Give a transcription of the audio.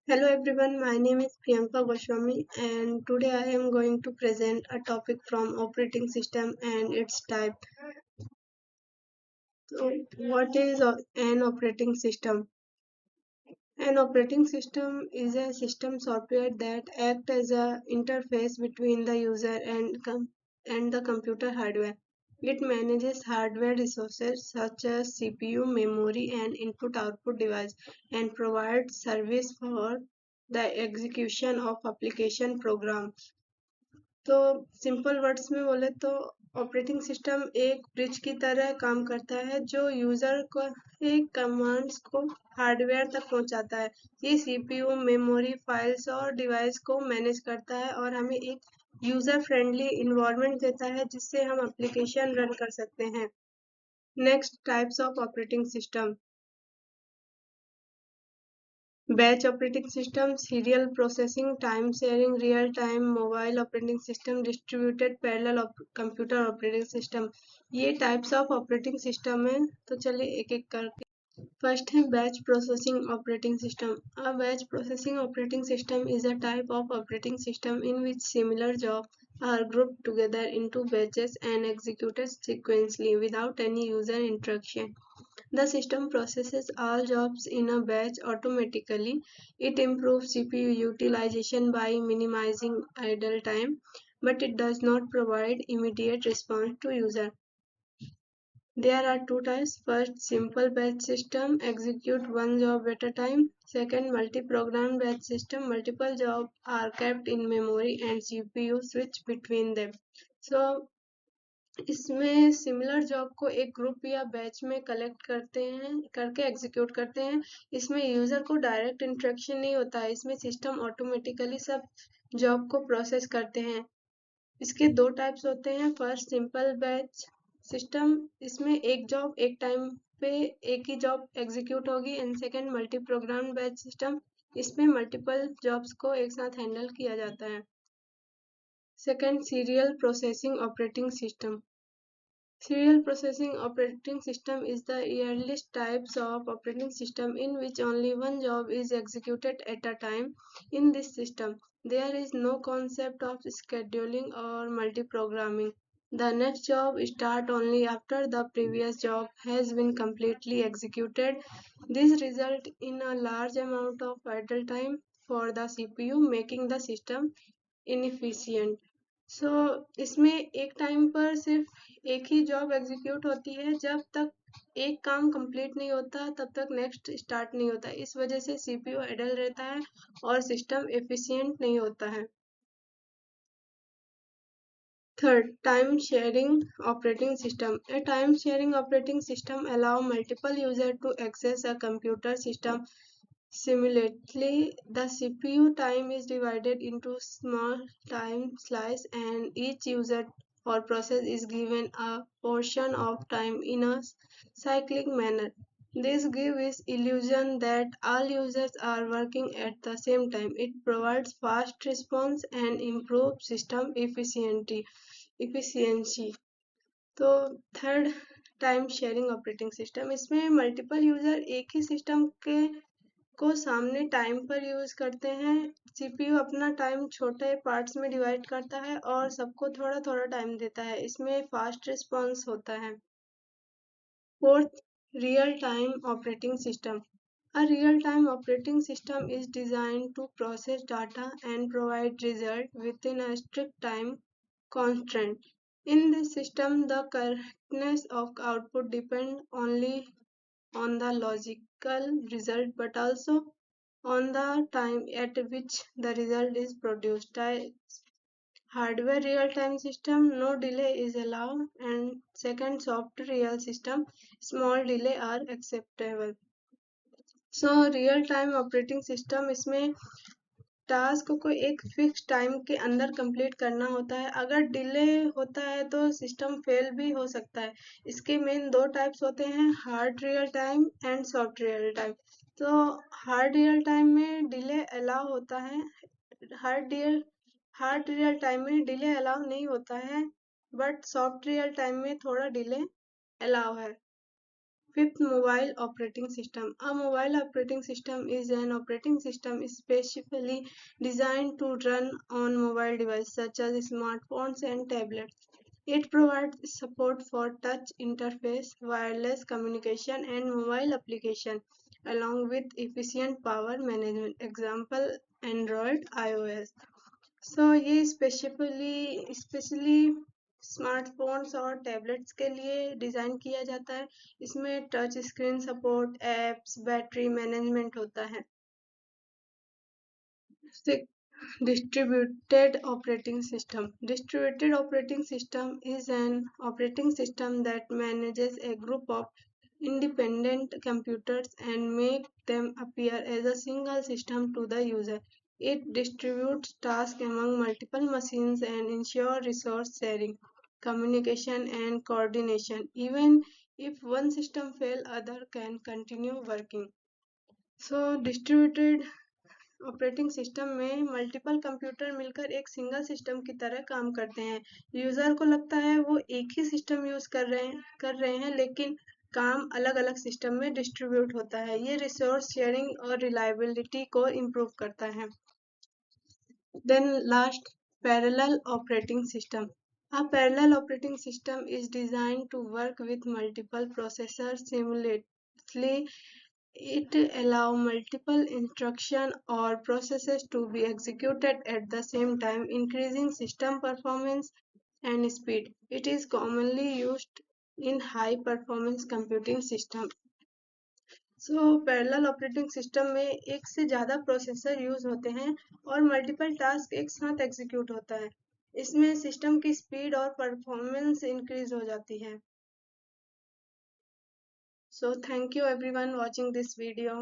Hello everyone, my name is Priyanka Goswami and today I am going to present a topic from operating system and its type. So, what is an operating system? An operating system is a system software that acts as a interface between the user and the computer hardware. It manages hardware resources such as CPU, memory, and input-output device, and provides service for the execution of application programs. तो simple words में बोले तो operating system एक bridge की तरह काम करता है जो यूजर को एक कमांड्स को हार्डवेयर तक पहुंचाता है। ये सीपीयू, मेमोरी, फाइल्स और डिवाइस को मैनेज करता है और हमें एक यूजर फ्रेंडली इन्वायरमेंट देता है जिससे हम एप्लीकेशन रन कर सकते हैं। Next, types of operating system. Batch operating system, serial processing, time sharing, real time mobile operating system, distributed parallel computer operating system। ये टाइप्स ऑफ ऑपरेटिंग सिस्टम है। तो चलिए एक एक करके। फर्स्ट है batch processing operating system. A batch processing operating system is a type of operating system in which similar jobs are grouped together into batches and executed sequentially without any user interaction. The system processes all jobs in a batch automatically. It improves CPU utilization by minimizing idle time, but it does not provide immediate response to user. There are two types. First, simple batch system, execute one job at a time. Second, multi-program batch system, multiple jobs are kept in memory and CPU switch between them. So इसमें similar job को एक group या batch में collect करके execute करते हैं। इसमें user को डायरेक्ट इंटरेक्शन नहीं होता है। इसमें सिस्टम ऑटोमेटिकली सब जॉब को प्रोसेस करते हैं। इसके दो टाइप्स होते हैं। First, simple batch system. इसमें एक जॉब एक टाइम पे एक ही जॉब एग्जीक्यूट होगी। And second, multi programme batch system. इसमें मल्टीपल जॉब्स को एक साथ हैंडल किया जाता है। Second, serial processing operating system. Serial processing operating system is the earliest types of operating system in which only one job is executed at a time. In this system, there is no concept of scheduling or multi-programming. The next job starts only after the previous job has been completely executed. This results in a large amount of idle time for the CPU, making the system inefficient. सो इसमें एक time पर सिर्फ एक ही job execute होती है। जब तक एक काम कंप्लीट नहीं होता तब तक नेक्स्ट स्टार्ट नहीं होता। इस वजह से सीपीयू आइडल रहता है और सिस्टम एफिशिएंट नहीं होता है। Third, time sharing operating system. A time sharing operating system allow multiple users to access a computer system simultaneously. The CPU time is divided into small time slices and each user or process is given a portion of time in a cyclic manner. This gives illusion that all users are working at the same time. It provides fast response and improves system efficiency. तो third, time sharing operating system. इसमें multiple user एक ही system के को सामने time पर use करते हैं। CPU अपना टाइम छोटे पार्ट्स में डिवाइड करता है और सबको थोड़ा थोड़ा टाइम देता है। इसमें फास्ट रिस्पॉन्स होता है। Fourth, real time operating system. A real-time operating system is designed to process data and provide result within a strict time constraint. In this system, the correctness of output depends only on the logical result but also on the time at which the result is produced. Hardware real-time system, no delay is allowed, and second, software real system, small delay are acceptable. So real time operating system इसमें task को एक fix time के अंदर complete करना होता है। अगर delay होता है तो सिस्टम फेल भी हो सकता है। इसके मेन दो टाइप्स होते हैं, hard real time and soft real time. तो हार्ड रियल टाइम में डिले अलाउ होता है। हार्ड रियल टाइम में डिले अलाउ नहीं होता है, बट सॉफ्ट रियल टाइम में थोड़ा डिले अलाउ है। Fifth, mobile operating system. A mobile operating system is an operating system specifically designed to run on mobile devices such as smartphones and tablets. It provides support for touch interface, wireless communication, and mobile application, along with efficient power management. Example, Android, iOS. सो ये specially smartphones और tablets के लिए design किया जाता है। इसमें touch screen support, apps, battery management होता है। Distributed operating system. Distributed operating system is an operating system that manages a group of independent computers and make them appear as a single system to the user. It distributes tasks among multiple machines and ensures resource sharing, communication and coordination. Even if one system fails, other can continue working. So distributed operating system में multiple computer मिलकर एक single system की तरह काम करते हैं। User को लगता है वो एक ही सिस्टम यूज कर रहे हैं, लेकिन काम अलग-अलग सिस्टम में डिस्ट्रीब्यूट होता है। ये रिसोर्स शेयरिंग और रिलायबिलिटी को इम्प्रूव करता है। Then last, parallel operating system. A parallel operating system is designed to work with multiple processors simultaneously. It allows multiple instructions or processes to be executed at the same time, increasing system performance and speed. It is commonly used in high-performance computing systems. Parallel operating system में एक से ज़्यादा processor use होते हैं और multiple task एक साथ execute होता है। इसमें सिस्टम की स्पीड और परफॉर्मेंस इंक्रीज हो जाती है। So thank you everyone watching this video.